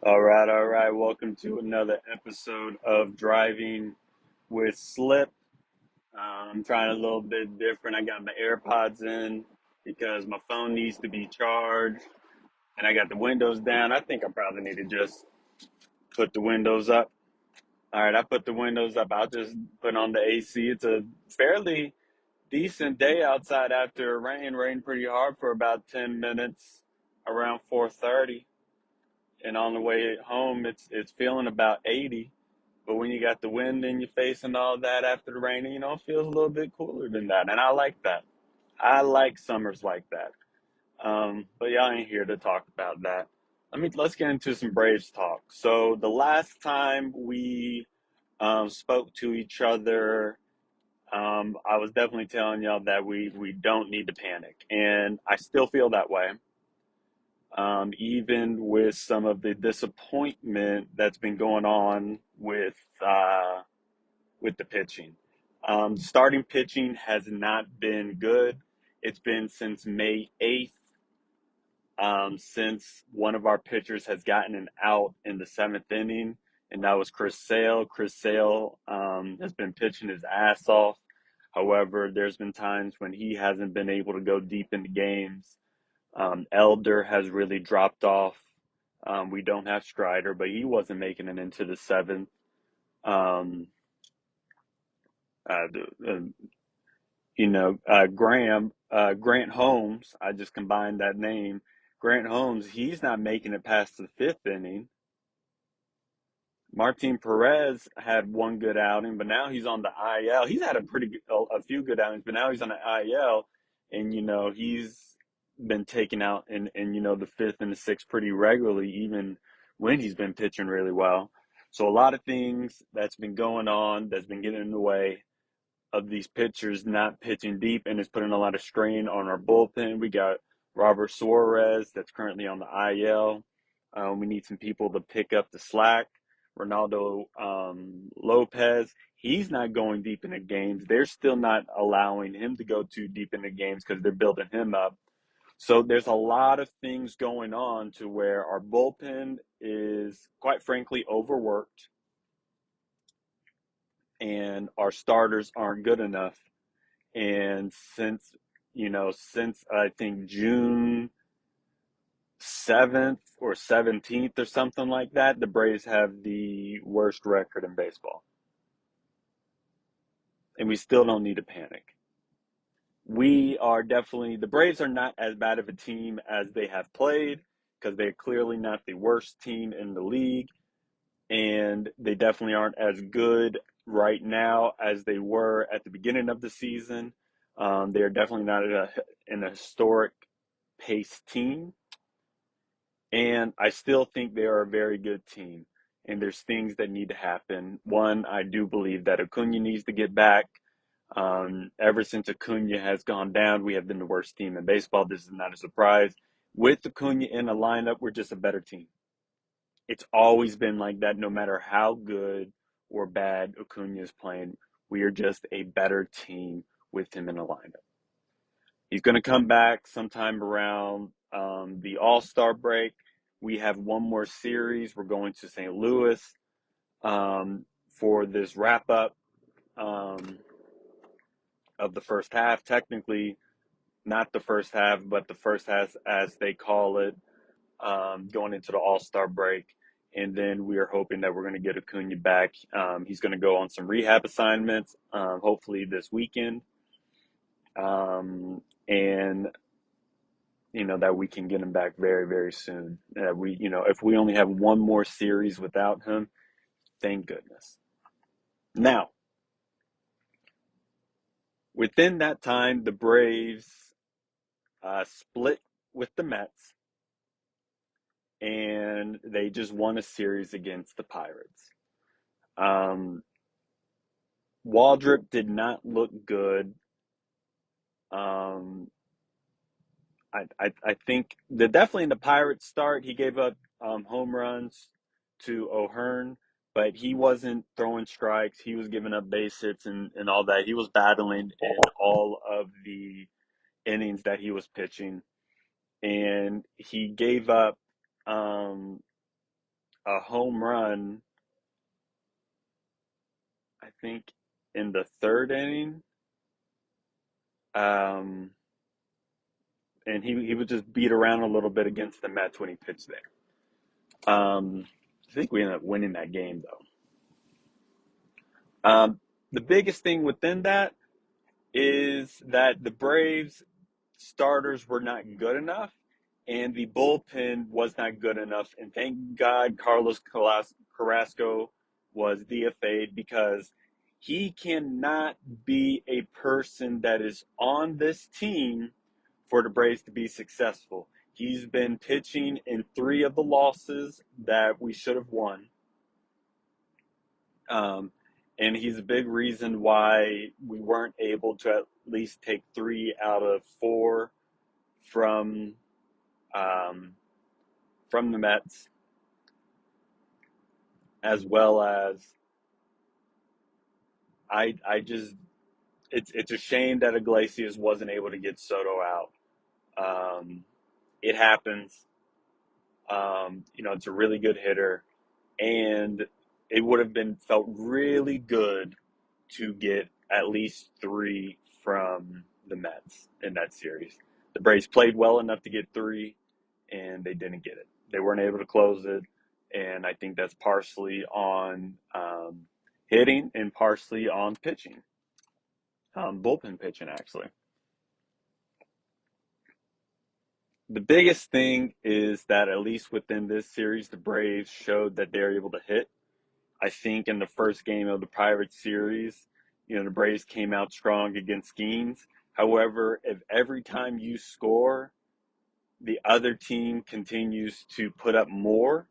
All right. Welcome to another episode of Driving with Slip. I'm trying a little bit different. I got my AirPods in because my phone needs to be charged, and I got the windows down. I think I probably need to just put the windows up. All right, I put the windows up. I'll just put on the AC. It's a fairly decent day outside after rain. Rained pretty hard for about 10 minutes around 4:30. And on the way home, it's feeling about 80. But when you got the wind in your face and all that after the rain, it feels a little bit cooler than that. And I like that. I like summers like that. But y'all ain't here to talk about that. Let's get into some Braves talk. So the last time we spoke to each other, I was definitely telling y'all that we don't need to panic, and I still feel that way. Even with some of the disappointment that's been going on with the pitching. Starting pitching has not been good. It's been since May 8th, since one of our pitchers has gotten an out in the seventh inning, and that was Chris Sale. Chris Sale has been pitching his ass off. However, there's been times when he hasn't been able to go deep into games. Elder has really dropped off. We don't have Strider, but he wasn't making it into the seventh. Um, uh, uh, Grant Holmes, I just combined that name. Grant Holmes, he's not making it past the fifth inning. Martin Perez had one good outing, but now he's on the IL. He's had a few good outings, but now he's on the IL, and he's been taken out in the fifth and the sixth pretty regularly, even when he's been pitching really well. So a lot of things that's been going on that's been getting in the way of these pitchers not pitching deep, and it's putting a lot of strain on our bullpen. We got Robert Suarez that's currently on the IL. We need some people to pick up the slack. Ronaldo Lopez, he's not going deep into games. They're still not allowing him to go too deep into games because they're building him up. So there's a lot of things going on to where our bullpen is, quite frankly, overworked, and our starters aren't good enough. And since I think June 7th or 17th or something like that, the Braves have the worst record in baseball. And we still don't need to panic. The Braves are not as bad of a team as they have played, because they're clearly not the worst team in the league. And they definitely aren't as good right now as they were at the beginning of the season. They're definitely not in a historic pace team. And I still think they are a very good team. And there's things that need to happen. One, I do believe that Acuna needs to get back. Ever since Acuna has gone down, we have been the worst team in baseball. This is not a surprise. With Acuna in the lineup, we're just a better team. It's always been like that, no matter how good or bad Acuna is playing. We are just a better team with him in the lineup. He's going to come back sometime around the All-Star break. We have one more series. We're going to St. Louis for this wrap up um, of the first half. Technically, not the first half, but the first half, as they call it, going into the All-Star break. And then we are hoping that we're going to get Acuna back. He's going to go on some rehab assignments, hopefully this weekend. And that we can get him back very, very soon. If we only have one more series without him, thank goodness. Now, within that time, the Braves split with the Mets, and they just won a series against the Pirates. Um, Waldrop did not look good. Um, I think definitely in the Pirates start, he gave up home runs to O'Hearn, but he wasn't throwing strikes. He was giving up base hits and all that. He was battling in all of the innings that he was pitching, and he gave up um, a home run, I think, in the third inning. Um, and he would just beat around a little bit against the Mets when he pitched there. I think we ended up winning that game though. The biggest thing within that is that the Braves starters were not good enough, and the bullpen was not good enough. And thank God Carlos Carrasco was DFA'd, because he cannot be a person that is on this team for the Braves to be successful. He's been pitching in three of the losses that we should have won. Um, and he's a big reason why we weren't able to at least take 3 out of 4 from um, from the Mets, as well as I just it's a shame that Iglesias wasn't able to get Soto out. It happens. It's a really good hitter, and it would have been felt really good to get at least 3 from the Mets in that series. The Braves played well enough to get 3, and they didn't get it. They weren't able to close it, and I think that's partially on hitting and partially on pitching, bullpen pitching actually. The biggest thing is that at least within this series, the Braves showed that they're able to hit. I think in the first game of the Pirates series, the Braves came out strong against Skeens. However, if every time you score, the other team continues to put up more,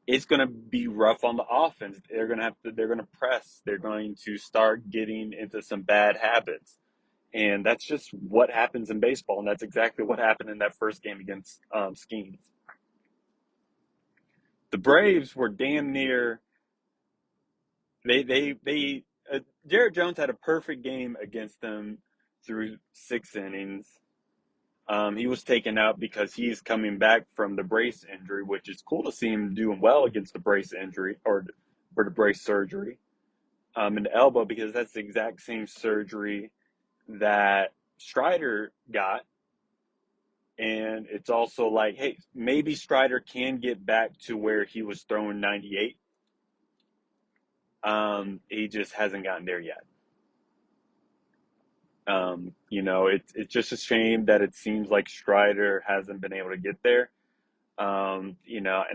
it's going to be rough on the offense. They're going to press. They're going to start getting into some bad habits. And that's just what happens in baseball. And that's exactly what happened in that first game against Skeens. The Braves were damn near, Jared Jones had a perfect game against them through 6 innings. He was taken out because he's coming back from the brace injury, which is cool to see him doing well against the brace injury, or for the brace surgery, in the elbow, because that's the exact same surgery that Strider got. And it's also like, hey, maybe Strider can get back to where he was throwing 98. He just hasn't gotten there yet. It's just a shame that it seems like Strider hasn't been able to get there. And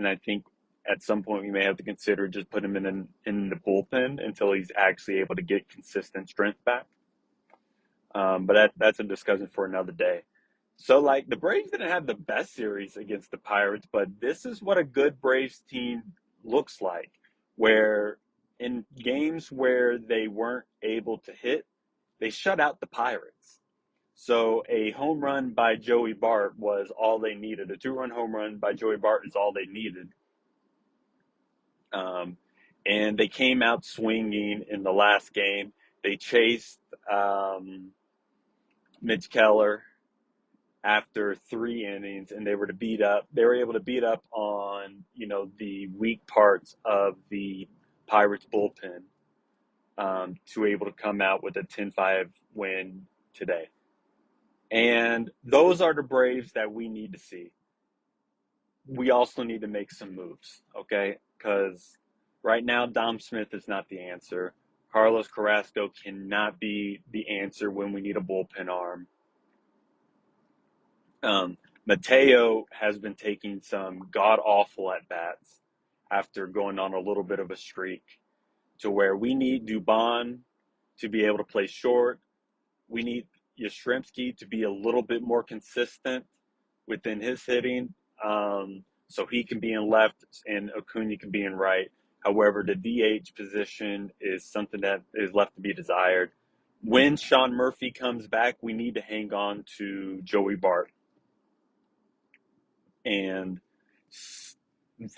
I think at some point we may have to consider just put him in the bullpen until he's actually able to get consistent strength back. But that's a discussion for another day. So, like, the Braves didn't have the best series against the Pirates, but this is what a good Braves team looks like, where in games where they weren't able to hit, they shut out the Pirates. So a home run by Joey Bart was all they needed. A 2-run home run by Joey Bart is all they needed. Um, and they came out swinging in the last game. They chased Mitch Keller after 3 innings, and they were able to beat up on the weak parts of the Pirates bullpen, to able to come out with a 10-5 win today. And those are the Braves that we need to see. We also need to make some moves, okay? Because right now, Dom Smith is not the answer. Carlos Carrasco cannot be the answer when we need a bullpen arm. Mateo has been taking some god-awful at-bats after going on a little bit of a streak, to where we need Dubon to be able to play short. We need Yastrzemski to be a little bit more consistent within his hitting, so he can be in left and Acuna can be in right. However, the DH position is something that is left to be desired. When Sean Murphy comes back, we need to hang on to Joey Bart. And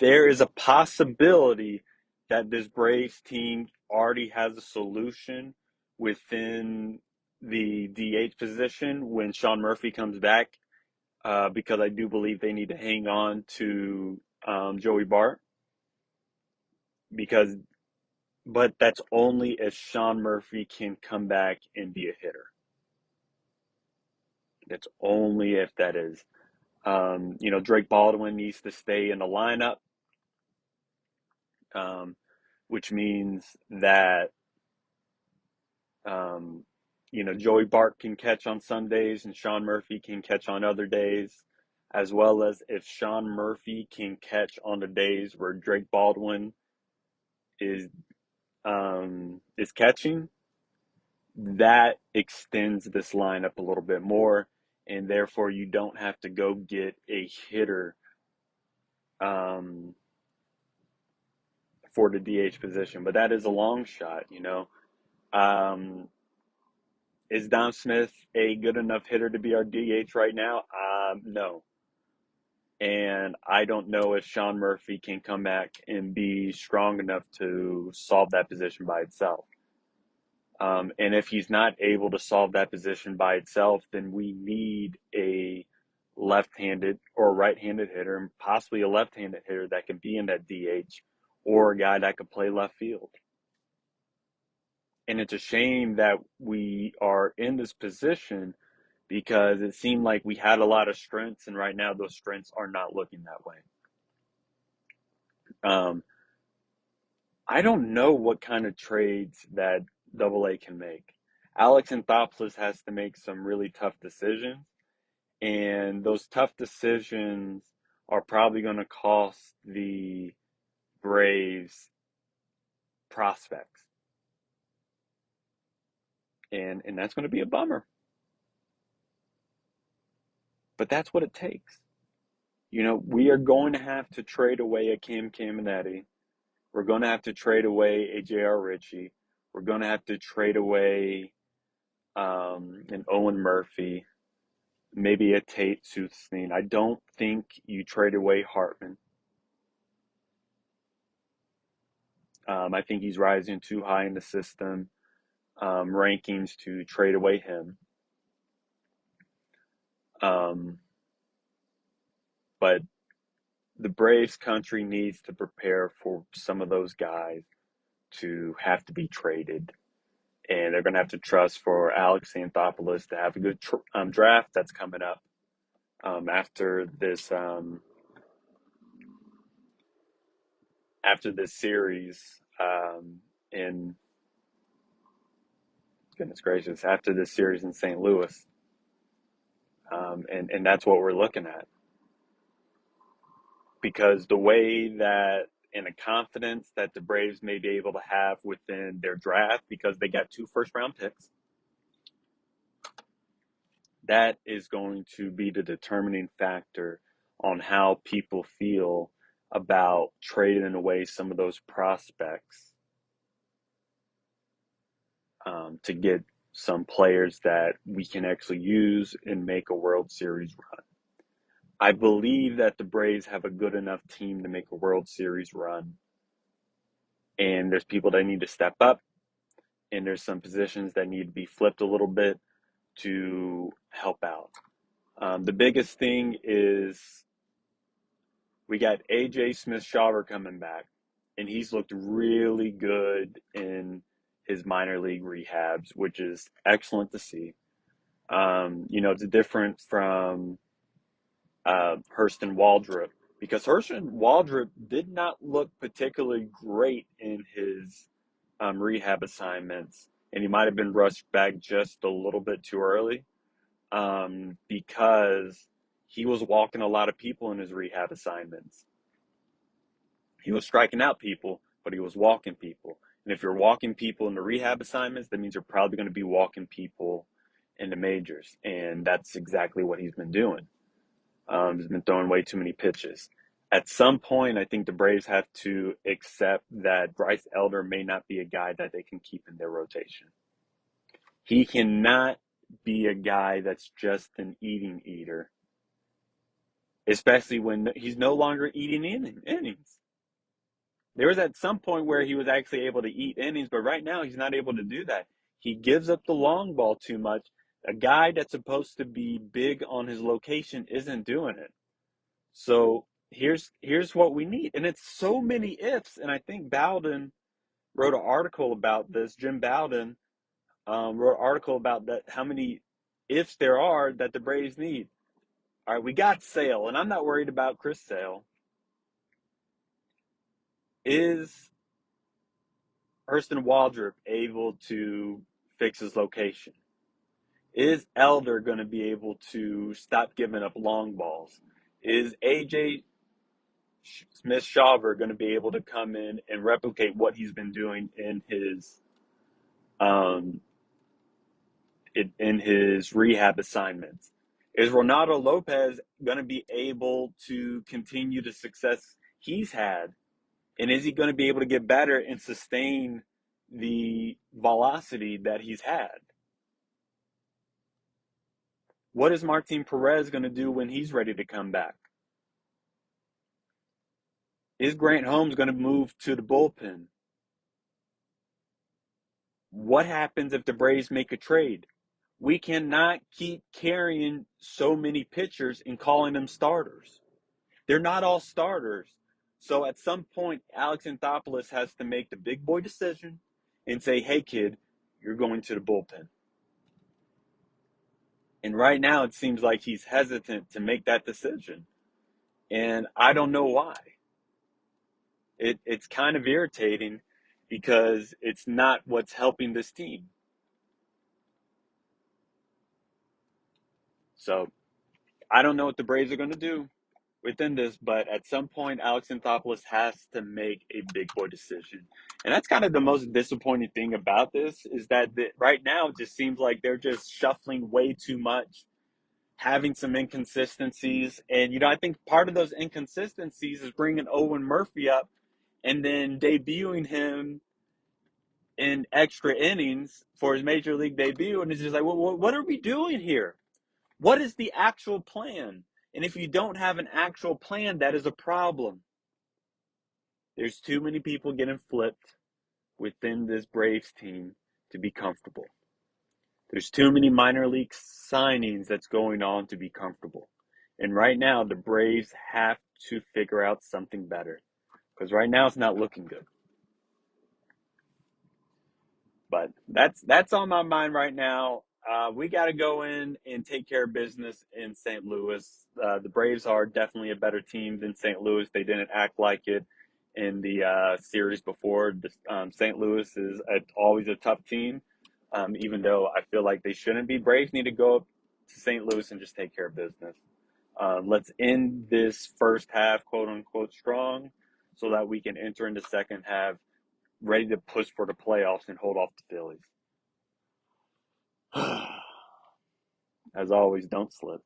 there is a possibility that this Braves team already has a solution within the DH position when Sean Murphy comes back, because I do believe they need to hang on to Joey Bart. because but that's only if Sean Murphy can come back and be a hitter. That's only if that is. Drake Baldwin needs to stay in the lineup, um, which means that um, Joey Bart can catch on some days and Sean Murphy can catch on other days, as well as if Sean Murphy can catch on the days where Drake Baldwin is catching, that extends this lineup a little bit more, and therefore you don't have to go get a hitter um, for the DH position. But that is a long shot. Um, is Dom Smith a good enough hitter to be our DH right now? No. And I don't know if Sean Murphy can come back and be strong enough to solve that position by itself. And if he's not able to solve that position by itself, then we need a left-handed or right-handed hitter, and possibly a left-handed hitter that can be in that DH, or a guy that could play left field. And it's a shame that we are in this position because it seemed like we had a lot of strengths, and right now those strengths are not looking that way. Um, I don't know what kind of trades that Double A can make. Alex Anthopoulos has to make some really tough decisions, and those tough decisions are probably going to cost the Braves prospects, and that's going to be a bummer. But that's what it takes. We are going to have to trade away a Cam Caminiti. We're going to have to trade away a J.R. Ritchie. We're going to have to trade away an Owen Murphy, maybe a Tate Soothstein. I don't think you trade away Hartman. I think he's rising too high in the system rankings to trade away him. But the Braves country needs to prepare for some of those guys to have to be traded. And they're going to have to trust for Alex Anthopoulos to have a good draft that's coming up after this series in goodness gracious, after this series in St. Louis. And that's what we're looking at. Because the way that, and the confidence that the Braves may be able to have within their draft, because they got 2 first-round picks, that is going to be the determining factor on how people feel about trading away some of those prospects to get some players that we can actually use and make a World Series run. I believe that the Braves have a good enough team to make a World Series run. And there's people that need to step up, and there's some positions that need to be flipped a little bit to help out. The biggest thing is we got AJ Smith-Shawver coming back, and he's looked really good in his minor league rehabs, which is excellent to see. It's different from Hurston Waldrop, because Hurston Waldrop did not look particularly great in his rehab assignments, and he might have been rushed back just a little bit too early because he was walking a lot of people in his rehab assignments. He was striking out people, but he was walking people. And if you're walking people in the rehab assignments, that means you're probably going to be walking people in the majors, and that's exactly what he's been doing. He's been throwing way too many pitches. At some point, I think the Braves have to accept that Bryce Elder may not be a guy that they can keep in their rotation. He cannot be a guy that's just an eating eater, especially when he's no longer eating innings. There was at some point where he was actually able to eat innings, but right now he's not able to do that. He gives up the long ball too much. A guy that's supposed to be big on his location isn't doing it. So here's what we need, and it's so many ifs. And I think Bowden wrote an article about this. Jim Bowden wrote an article about that, how many ifs there are that the Braves need. All right, we got Sale, and I'm not worried about Chris Sale. Is Hurston Waldrop able to fix his location? Is Elder going to be able to stop giving up long balls? Is AJ Smith Shawver going to be able to come in and replicate what he's been doing um, in his rehab assignments? Is Ronaldo Lopez going to be able to continue the success he's had? And is he going to be able to get better and sustain the velocity that he's had? What is Martin Perez going to do when he's ready to come back? Is Grant Holmes going to move to the bullpen? What happens if the Braves make a trade? We cannot keep carrying so many pitchers and calling them starters. They're not all starters. So at some point, Alex Anthopoulos has to make the big boy decision and say, hey, kid, you're going to the bullpen. And right now, it seems like he's hesitant to make that decision. And I don't know why. It's kind of irritating because it's not what's helping this team. So I don't know what the Braves are going to do within this, but at some point, Alex Anthopoulos has to make a big boy decision. And that's kind of the most disappointing thing about this is that right now it just seems like they're just shuffling way too much, having some inconsistencies. And, I think part of those inconsistencies is bringing Owen Murphy up and then debuting him in extra innings for his major league debut. And it's just like, well, what are we doing here? What is the actual plan? And if you don't have an actual plan, that is a problem. There's too many people getting flipped within this Braves team to be comfortable. There's too many minor league signings that's going on to be comfortable. And right now, the Braves have to figure out something better because right now it's not looking good. But that's on my mind right now. We got to go in and take care of business in St. Louis. The Braves are definitely a better team than St. Louis. They didn't act like it in the series before. St. Louis is always a tough team, even though I feel like they shouldn't be. Braves need to go up to St. Louis and just take care of business. Let's end this first half, quote unquote, strong, so that we can enter into second half ready to push for the playoffs and hold off the Phillies. As always, don't slip.